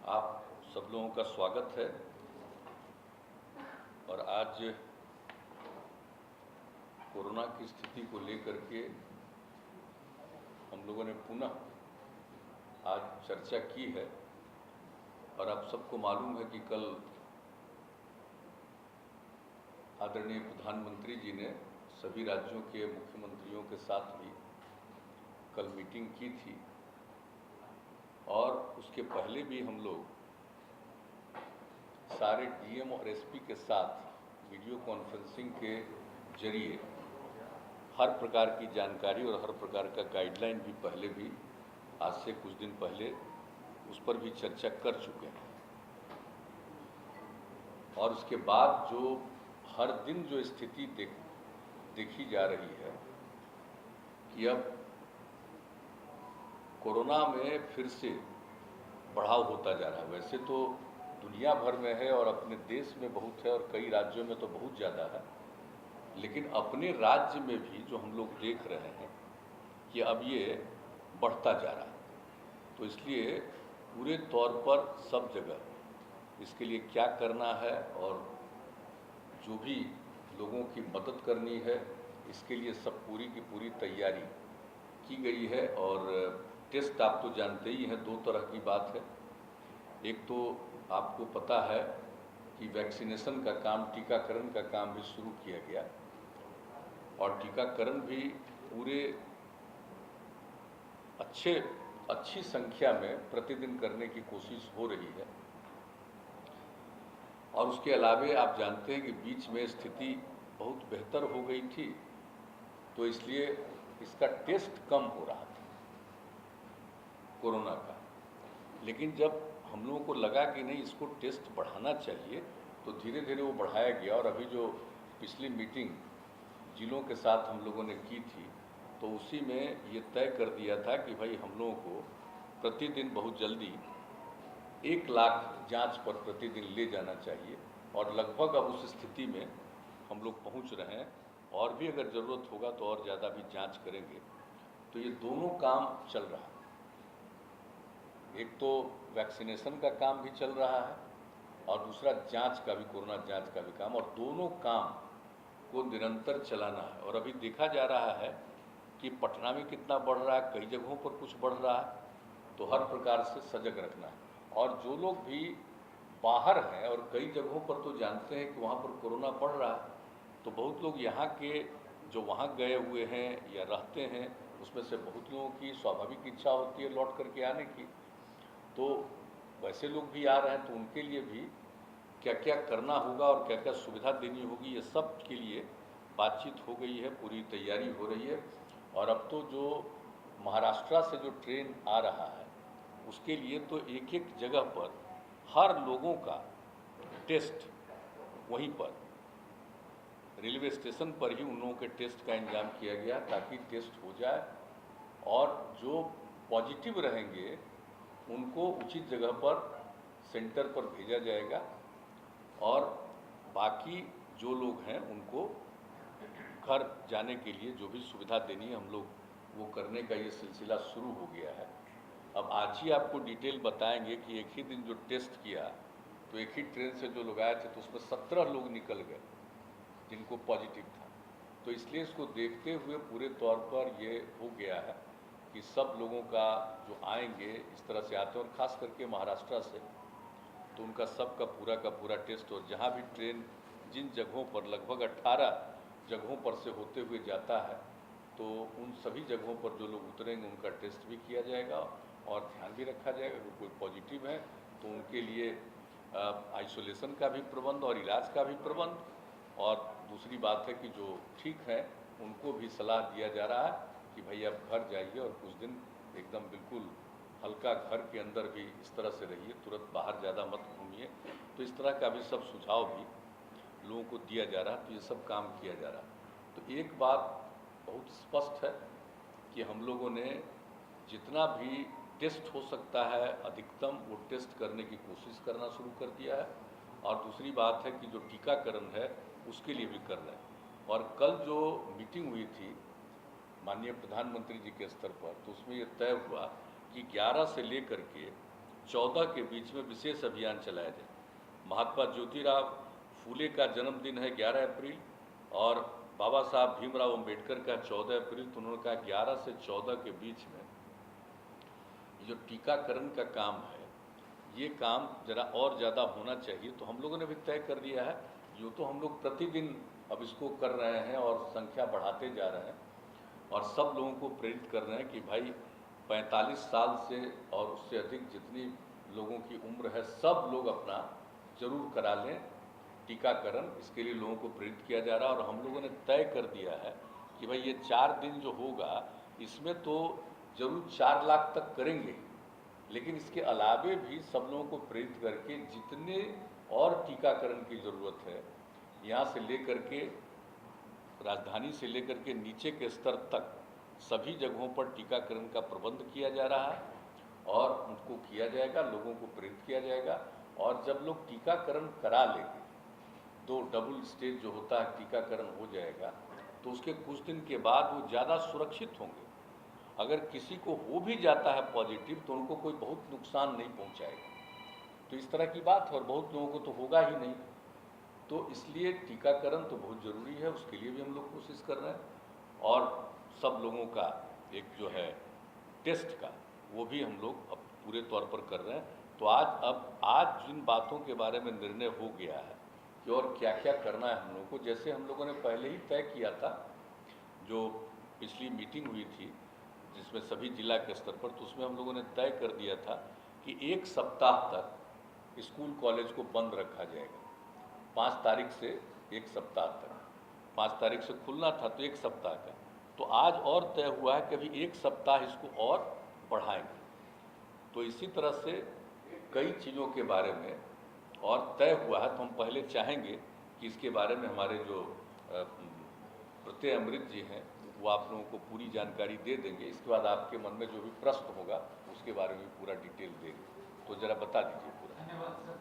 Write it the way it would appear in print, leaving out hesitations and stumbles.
आप सब लोगों का स्वागत है। और आज कोरोना की स्थिति को लेकर के हम लोगों ने पुनः आज चर्चा की है। और आप सबको मालूम है कि कल आदरणीय प्रधानमंत्री जी ने सभी राज्यों के मुख्यमंत्रियों के साथ भी कल मीटिंग की थी। और उसके पहले भी हम लोग सारे डीएम और एसपी के साथ वीडियो कॉन्फ्रेंसिंग के जरिए हर प्रकार की जानकारी और हर प्रकार का गाइडलाइन भी पहले भी आज से कुछ दिन पहले उस पर भी चर्चा कर चुके हैं। और उसके बाद जो हर दिन जो स्थिति देखी जा रही है कि अब कोरोना में फिर से बढ़ाव होता जा रहा है। वैसे तो दुनिया भर में है और अपने देश में बहुत है और कई राज्यों में तो बहुत ज़्यादा है, लेकिन अपने राज्य में भी जो हम लोग देख रहे हैं कि अब ये बढ़ता जा रहा है। तो इसलिए पूरे तौर पर सब जगह इसके लिए क्या करना है और जो भी लोगों की मदद करनी है इसके लिए सब पूरी की पूरी तैयारी की गई है। और टेस्ट आप तो जानते ही हैं, दो तरह की बात है। एक तो आपको पता है कि वैक्सीनेशन का काम, टीकाकरण का काम भी शुरू किया गया और टीकाकरण भी पूरे अच्छी संख्या में प्रतिदिन करने की कोशिश हो रही है। और उसके अलावे आप जानते हैं कि बीच में स्थिति बहुत बेहतर हो गई थी, तो इसलिए इसका टेस्ट कम हो रहा था कोरोना का। लेकिन जब हम लोगों को लगा कि नहीं, इसको टेस्ट बढ़ाना चाहिए, तो धीरे धीरे वो बढ़ाया गया। और अभी जो पिछली मीटिंग जिलों के साथ हम लोगों ने की थी, तो उसी में ये तय कर दिया था कि भाई हम लोगों को प्रतिदिन बहुत जल्दी 1 लाख जांच पर प्रतिदिन ले जाना चाहिए। और लगभग अब उस स्थिति में हम लोग पहुंच रहे हैं। और भी अगर ज़रूरत होगा तो और ज़्यादा भी जांच करेंगे। तो ये दोनों काम चल रहा है। एक तो वैक्सीनेशन का काम भी चल रहा है और दूसरा जांच का भी, कोरोना जांच का भी काम, और दोनों काम को निरंतर चलाना है। और अभी देखा जा रहा है कि पटना में कितना बढ़ रहा है, कई जगहों पर कुछ बढ़ रहा है, तो हर प्रकार से सजग रखना है। और जो लोग भी बाहर हैं और कई जगहों पर तो जानते हैं कि वहाँ पर कोरोना बढ़ रहा है, तो बहुत लोग यहाँ के जो वहाँ गए हुए हैं या रहते हैं, उसमें से बहुत लोगों की स्वाभाविक इच्छा होती है लौट करके आने की। तो वैसे लोग भी आ रहे हैं, तो उनके लिए भी क्या क्या करना होगा और क्या क्या सुविधा देनी होगी, ये सब के लिए बातचीत हो गई है, पूरी तैयारी हो रही है। और अब तो जो महाराष्ट्र से जो ट्रेन आ रहा है, उसके लिए तो एक एक जगह पर हर लोगों का टेस्ट वहीं पर रेलवे स्टेशन पर ही उन लोगों के टेस्ट का इंतजाम किया गया, ताकि टेस्ट हो जाए और जो पॉजिटिव रहेंगे उनको उचित जगह पर सेंटर पर भेजा जाएगा। और बाकी जो लोग हैं उनको घर जाने के लिए जो भी सुविधा देनी है, हम लोग वो करने का ये सिलसिला शुरू हो गया है। अब आज ही आपको डिटेल बताएंगे कि एक ही दिन जो टेस्ट किया, तो एक ही ट्रेन से जो लोग आए थे, तो उसमें 17 लोग निकल गए जिनको पॉजिटिव था। तो इसलिए इसको देखते हुए पूरे तौर पर ये हो गया है कि सब लोगों का जो आएंगे इस तरह से आते हैं, और ख़ास करके महाराष्ट्र से, तो उनका सबका का पूरा टेस्ट। और जहाँ भी ट्रेन जिन जगहों पर लगभग 18 जगहों पर से होते हुए जाता है, तो उन सभी जगहों पर जो लोग उतरेंगे उनका टेस्ट भी किया जाएगा और ध्यान भी रखा जाएगा कि कोई पॉजिटिव है तो उनके लिए आइसोलेशन का भी प्रबंध और इलाज का भी प्रबंध। और दूसरी बात है कि जो ठीक है उनको भी सलाह दिया जा रहा है कि भाई आप घर जाइए और कुछ दिन एकदम बिल्कुल हल्का घर के अंदर भी इस तरह से रहिए, तुरंत बाहर ज़्यादा मत घूमिए। तो इस तरह का भी सब सुझाव भी लोगों को दिया जा रहा है, तो ये सब काम किया जा रहा है। तो एक बात बहुत स्पष्ट है कि हम लोगों ने जितना भी टेस्ट हो सकता है अधिकतम वो टेस्ट करने की कोशिश करना शुरू कर दिया है। और दूसरी बात है कि जो टीकाकरण है उसके लिए भी कर रहे हैं। और कल जो मीटिंग हुई थी माननीय प्रधानमंत्री जी के स्तर पर, तो उसमें ये तय हुआ कि 11 से लेकर के 14 के बीच में विशेष अभियान चलाया जाए। महात्मा ज्योतिराव फूले का जन्मदिन है 11 अप्रैल और बाबा साहब भीमराव अंबेडकर का 14 अप्रैल, तो उन्होंने कहा 11 से 14 के बीच में जो टीकाकरण का काम है ये काम जरा और ज़्यादा होना चाहिए। तो हम लोगों ने भी तय कर दिया है, यूँ तो हम लोग प्रतिदिन अब इसको कर रहे हैं और संख्या बढ़ाते जा रहे हैं और सब लोगों को प्रेरित कर रहे हैं कि भाई 45 साल से और उससे अधिक जितनी लोगों की उम्र है सब लोग अपना जरूर करा लें टीकाकरण। इसके लिए लोगों को प्रेरित किया जा रहा है और हम लोगों ने तय कर दिया है कि भाई ये 4 दिन जो होगा इसमें तो जरूर 4 लाख तक करेंगे, लेकिन इसके अलावे भी सब लोगों को प्रेरित करके जितने और टीकाकरण की ज़रूरत है यहाँ से लेकर के राजधानी से लेकर के नीचे के स्तर तक सभी जगहों पर टीकाकरण का प्रबंध किया जा रहा है और उनको किया जाएगा, लोगों को प्रेरित किया जाएगा। और जब लोग टीकाकरण करा लेंगे, 2 डबल स्टेज जो होता है टीकाकरण हो जाएगा, तो उसके कुछ दिन के बाद वो ज़्यादा सुरक्षित होंगे। अगर किसी को हो भी जाता है पॉजिटिव तो उनको कोई बहुत नुकसान नहीं पहुंचाएगा। तो इस तरह की बात है और बहुत लोगों को तो होगा ही नहीं। तो इसलिए टीकाकरण तो बहुत ज़रूरी है, उसके लिए भी हम लोग कोशिश कर रहे हैं और सब लोगों का एक जो है टेस्ट का वो भी हम लोग अब पूरे तौर पर कर रहे हैं। तो आज जिन बातों के बारे में निर्णय हो गया है कि और क्या क्या करना है हम लोगों को, जैसे हम लोगों ने पहले ही तय किया था, जो पिछली मीटिंग हुई थी जिसमें सभी जिला के स्तर पर, तो उसमें हम लोगों ने तय कर दिया था कि 1 सप्ताह तक स्कूल कॉलेज को बंद रखा जाएगा। 5 तारीख से 1 सप्ताह तक, 5 तारीख से खुलना था तो 1 सप्ताह का, तो आज और तय हुआ है कि अभी 1 सप्ताह इसको और बढ़ाएंगे। तो इसी तरह से कई चीज़ों के बारे में और तय हुआ है। तो हम पहले चाहेंगे कि इसके बारे में हमारे जो प्रत्यय अमृत जी हैं वो आप लोगों को पूरी जानकारी दे देंगे। इसके बाद आपके मन में जो भी प्रश्न होगा उसके बारे में पूरा डिटेल देंगे। तो ज़रा बता दीजिए पूरा। धन्यवाद सर।